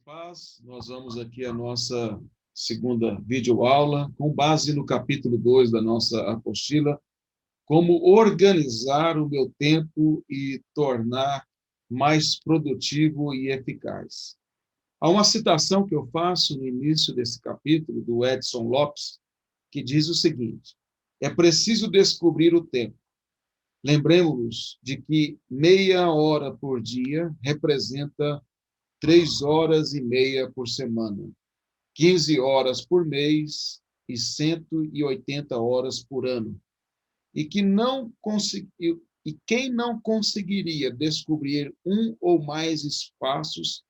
Paz, nós vamos aqui a nossa segunda videoaula, com base no capítulo 2 da nossa apostila, como organizar o meu tempo e tornar mais produtivo e eficaz. Há uma citação que eu faço no início desse capítulo, do Edson Lopes, que diz o seguinte: é preciso descobrir o tempo. Lembremos-nos de que meia hora por dia representa 3 horas e meia por semana, 15 horas por mês e 180 horas por ano. E quem não conseguiria descobrir um ou mais espaços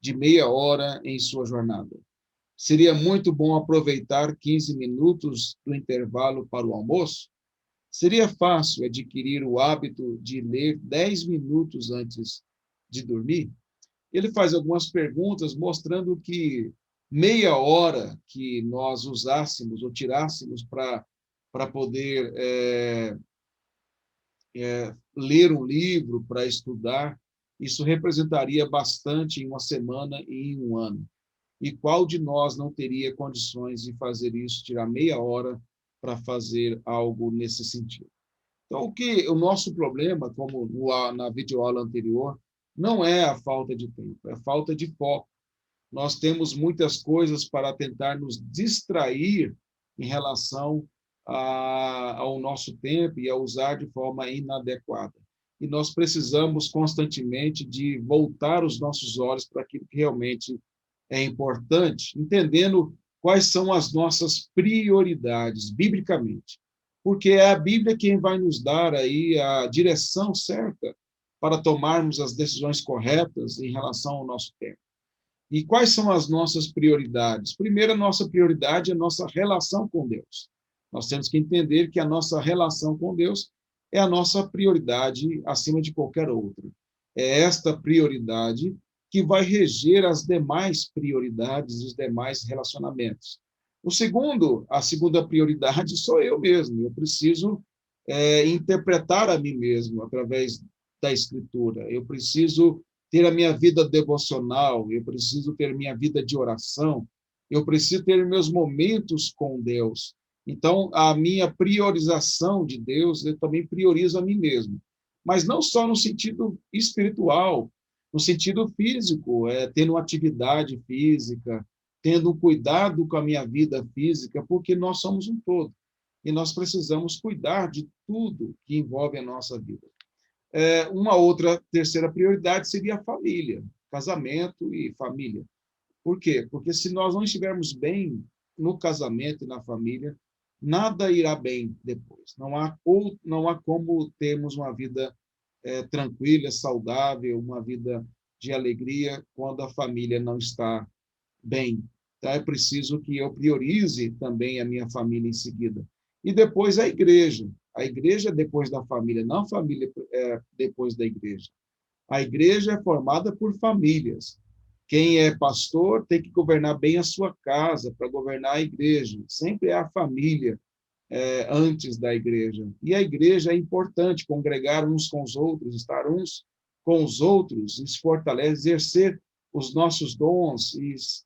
de meia hora em sua jornada? Seria muito bom aproveitar 15 minutos do intervalo para o almoço? Seria fácil adquirir o hábito de ler 10 minutos antes de dormir? Ele faz algumas perguntas mostrando que meia hora que nós usássemos ou tirássemos para poder ler um livro, para estudar, isso representaria bastante em uma semana e em um ano. E qual de nós não teria condições de fazer isso, tirar meia hora para fazer algo nesse sentido? Então, o nosso problema, como na videoaula anterior, não é a falta de tempo, é a falta de foco. Nós temos muitas coisas para tentar nos distrair em relação ao nosso tempo e a usar de forma inadequada. E nós precisamos constantemente de voltar os nossos olhos para aquilo que realmente é importante, entendendo quais são as nossas prioridades, biblicamente. Porque é a Bíblia quem vai nos dar aí a direção certa para tomarmos as decisões corretas em relação ao nosso tempo. E quais são as nossas prioridades? Primeiro, a nossa prioridade é a nossa relação com Deus. Nós temos que entender que a nossa relação com Deus é a nossa prioridade acima de qualquer outra. É esta prioridade que vai reger as demais prioridades e os demais relacionamentos. A segunda prioridade sou eu mesmo. Eu preciso interpretar a mim mesmo através da Escritura. Eu preciso ter a minha vida devocional, eu preciso ter minha vida de oração, eu preciso ter meus momentos com Deus. Então, a minha priorização de Deus, eu também priorizo a mim mesmo. Mas não só no sentido espiritual, no sentido físico, tendo uma atividade física, tendo um cuidado com a minha vida física, porque nós somos um todo. E nós precisamos cuidar de tudo que envolve a nossa vida. Uma outra terceira prioridade seria a família, casamento e família. Por quê? Porque se nós não estivermos bem no casamento e na família, nada irá bem depois. Não há como termos uma vida tranquila, saudável, uma vida de alegria quando a família não está bem. Então, é preciso que eu priorize também a minha família em seguida. E depois a igreja. A igreja é depois da família, não a família depois da igreja. A igreja é formada por famílias. Quem é pastor tem que governar bem a sua casa para governar a igreja. Sempre é a família antes da igreja. E a igreja é importante congregar uns com os outros, estar uns com os outros, se fortalecer, exercer os nossos dons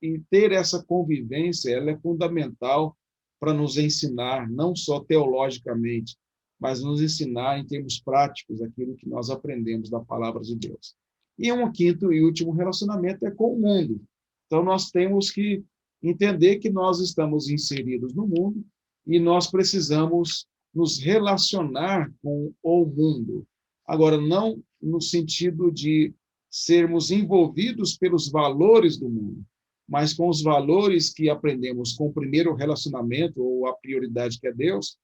e ter essa convivência, ela é fundamental para nos ensinar, não só teologicamente, mas nos ensinar em termos práticos aquilo que nós aprendemos da palavra de Deus. E um quinto e último relacionamento é com o mundo. Então, nós temos que entender que nós estamos inseridos no mundo e nós precisamos nos relacionar com o mundo. Agora, não no sentido de sermos envolvidos pelos valores do mundo, mas com os valores que aprendemos com o primeiro relacionamento, ou a prioridade que é Deus,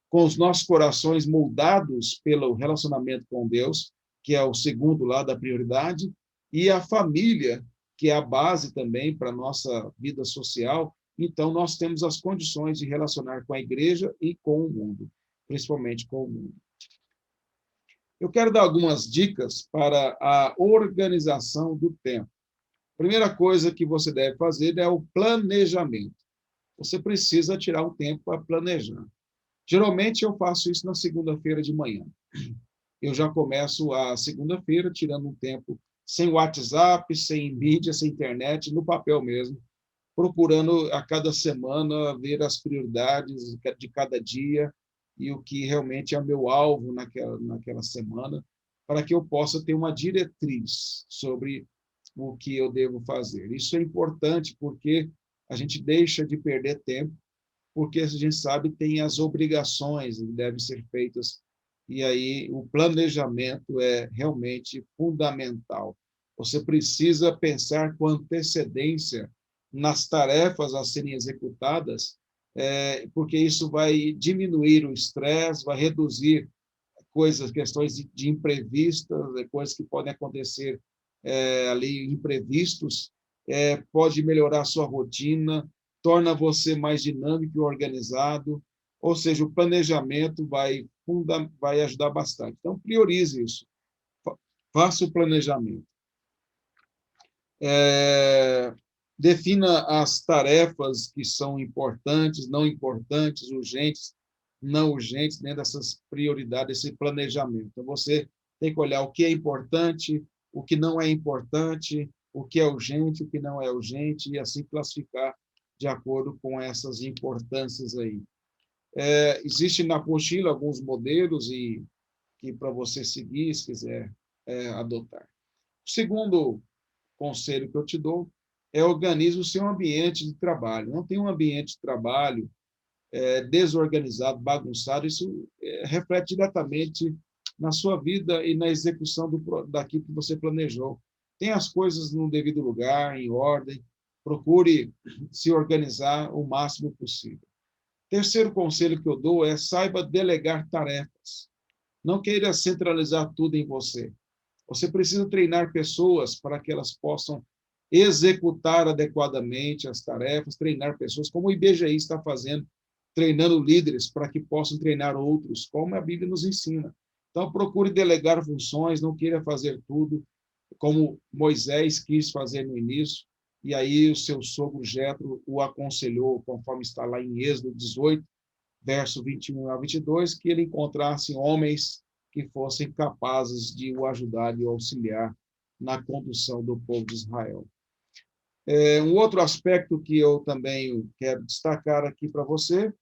com os nossos corações moldados pelo relacionamento com Deus, que é o segundo lá da prioridade, e a família, que é a base também para a nossa vida social. Então, nós temos as condições de relacionar com a igreja e com o mundo, principalmente com o mundo. Eu quero dar algumas dicas para a organização do tempo. A primeira coisa que você deve fazer é o planejamento. Você precisa tirar um tempo para planejar. Geralmente, eu faço isso na segunda-feira de manhã. Eu já começo a segunda-feira tirando um tempo sem WhatsApp, sem mídia, sem internet, no papel mesmo, procurando a cada semana ver as prioridades de cada dia e o que realmente é o meu alvo naquela semana, para que eu possa ter uma diretriz sobre o que eu devo fazer. Isso é importante porque a gente deixa de perder tempo, porque a gente sabe tem as obrigações que devem ser feitas, e aí o planejamento é realmente fundamental. Você precisa pensar com antecedência nas tarefas a serem executadas, porque isso vai diminuir o estresse, vai reduzir questões de imprevistas, coisas que podem acontecer ali, imprevistos, pode melhorar a sua rotina, torna você mais dinâmico e organizado, ou seja, o planejamento vai ajudar bastante. Então, priorize isso. Faça o planejamento. Defina as tarefas que são importantes, não importantes, urgentes, não urgentes, dentro dessas prioridades, esse planejamento. Então, você tem que olhar o que é importante, o que não é importante, o que é urgente, o que não é urgente, e assim classificar de acordo com essas importâncias aí. Existe na apostila alguns modelos e que para você seguir, se quiser adotar. O segundo conselho que eu te dou é organize o seu ambiente de trabalho. Não tem um ambiente de trabalho desorganizado, bagunçado, isso reflete diretamente na sua vida e na execução daquilo que você planejou. Tenha as coisas no devido lugar, em ordem, procure se organizar o máximo possível. Terceiro conselho que eu dou é saiba delegar tarefas. Não queira centralizar tudo em você. Você precisa treinar pessoas para que elas possam executar adequadamente as tarefas, treinar pessoas, como o IBGI está fazendo, treinando líderes para que possam treinar outros, como a Bíblia nos ensina. Então, procure delegar funções, não queira fazer tudo, como Moisés quis fazer no início, e aí o seu sogro Jetro o aconselhou, conforme está lá em Êxodo 18, verso 21 a 22, que ele encontrasse homens que fossem capazes de o ajudar e o auxiliar na condução do povo de Israel. Um outro aspecto que eu também quero destacar aqui para você,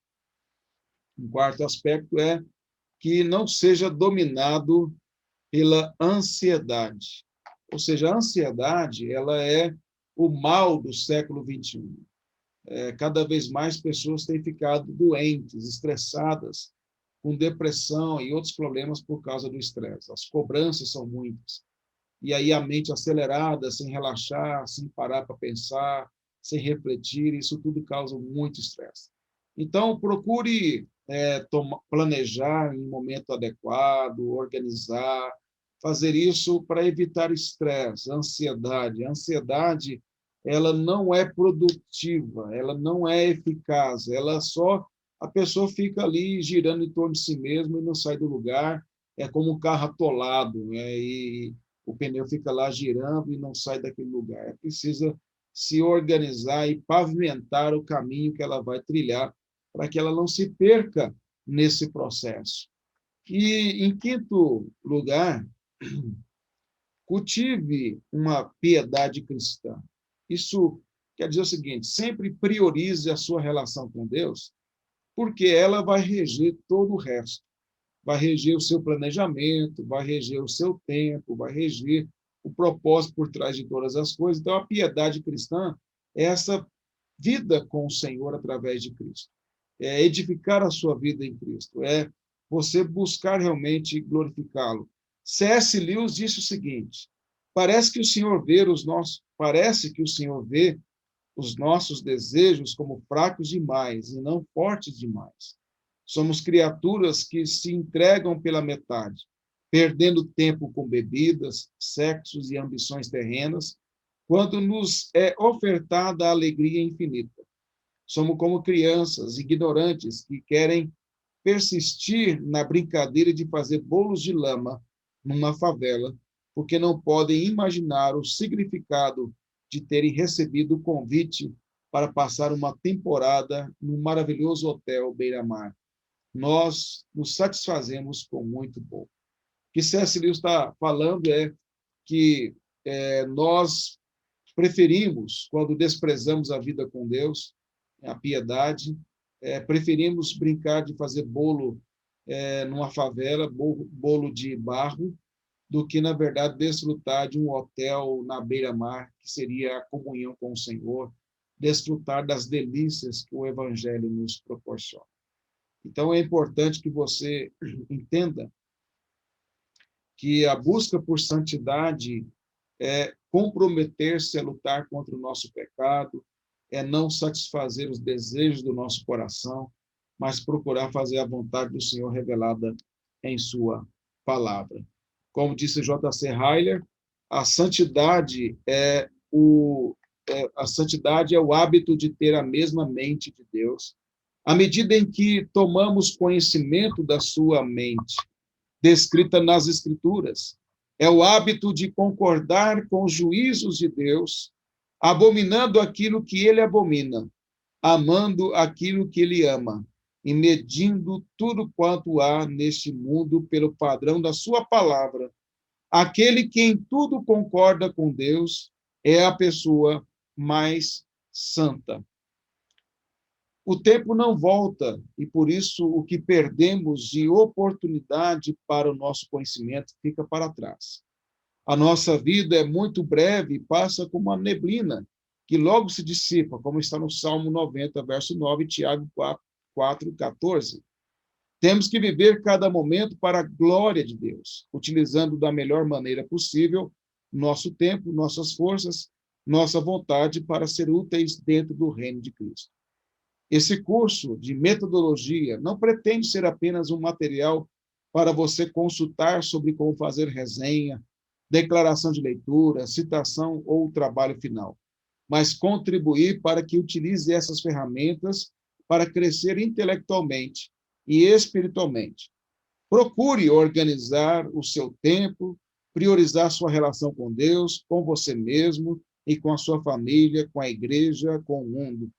um quarto aspecto, é que não seja dominado pela ansiedade. Ou seja, a ansiedade ela é o mal do século XXI. Cada vez mais pessoas têm ficado doentes, estressadas, com depressão e outros problemas por causa do estresse. As cobranças são muitas. E aí a mente acelerada, sem relaxar, sem parar para pensar, sem refletir, isso tudo causa muito estresse. Então, procure planejar em um momento adequado, organizar, fazer isso para evitar estresse, ansiedade. A ansiedade, ela não é produtiva, ela não é eficaz, a pessoa fica ali girando em torno de si mesma e não sai do lugar, é como um carro atolado, né? E o pneu fica lá girando e não sai daquele lugar. Precisa se organizar e pavimentar o caminho que ela vai trilhar para que ela não se perca nesse processo. E, em quinto lugar, cultive uma piedade cristã. Isso quer dizer o seguinte: sempre priorize a sua relação com Deus, porque ela vai reger todo o resto. Vai reger o seu planejamento, vai reger o seu tempo, vai reger o propósito por trás de todas as coisas. Então, a piedade cristã é essa vida com o Senhor através de Cristo. É edificar a sua vida em Cristo, é você buscar realmente glorificá-lo. C.S. Lewis disse o seguinte: parece que o Senhor vê os nossos desejos como fracos demais e não fortes demais. Somos criaturas que se entregam pela metade, perdendo tempo com bebidas, sexos e ambições terrenas, quando nos é ofertada a alegria infinita. Somos como crianças ignorantes que querem persistir na brincadeira de fazer bolos de lama numa favela, porque não podem imaginar o significado de terem recebido o convite para passar uma temporada num maravilhoso hotel beira-mar. Nós nos satisfazemos com muito pouco. O que C.S. Lewis está falando é que nós preferimos, quando desprezamos a vida com Deus, a piedade, preferimos brincar de fazer bolo numa favela, bolo de barro, do que, na verdade, desfrutar de um hotel na beira-mar, que seria a comunhão com o Senhor, desfrutar das delícias que o Evangelho nos proporciona. Então, é importante que você entenda que a busca por santidade é comprometer-se a lutar contra o nosso pecado, é não satisfazer os desejos do nosso coração, mas procurar fazer a vontade do Senhor revelada em sua palavra. Como disse J.C. Ryler, a santidade é o hábito de ter a mesma mente de Deus, à medida em que tomamos conhecimento da sua mente, descrita nas Escrituras. É o hábito de concordar com os juízos de Deus, abominando aquilo que ele abomina, amando aquilo que ele ama, e medindo tudo quanto há neste mundo pelo padrão da sua palavra. Aquele que em tudo concorda com Deus é a pessoa mais santa. O tempo não volta, e por isso o que perdemos de oportunidade para o nosso conhecimento fica para trás. A nossa vida é muito breve e passa como uma neblina, que logo se dissipa, como está no Salmo 90, verso 9, Tiago 4, 14. Temos que viver cada momento para a glória de Deus, utilizando da melhor maneira possível nosso tempo, nossas forças, nossa vontade para ser úteis dentro do reino de Cristo. Esse curso de metodologia não pretende ser apenas um material para você consultar sobre como fazer resenha, declaração de leitura, citação ou trabalho final, mas contribuir para que utilize essas ferramentas para crescer intelectualmente e espiritualmente. Procure organizar o seu tempo, priorizar sua relação com Deus, com você mesmo e com a sua família, com a igreja, com o mundo,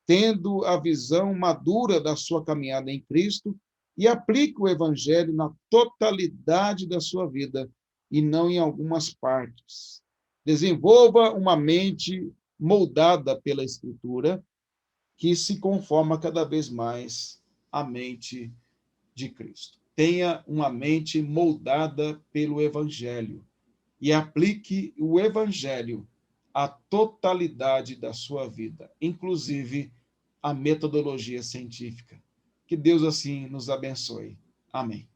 tendo a visão madura da sua caminhada em Cristo, e aplique o Evangelho na totalidade da sua vida e não em algumas partes. Desenvolva uma mente moldada pela Escritura, que se conforma cada vez mais à mente de Cristo. Tenha uma mente moldada pelo Evangelho e aplique o Evangelho à totalidade da sua vida, inclusive a metodologia científica. Que Deus assim nos abençoe. Amém.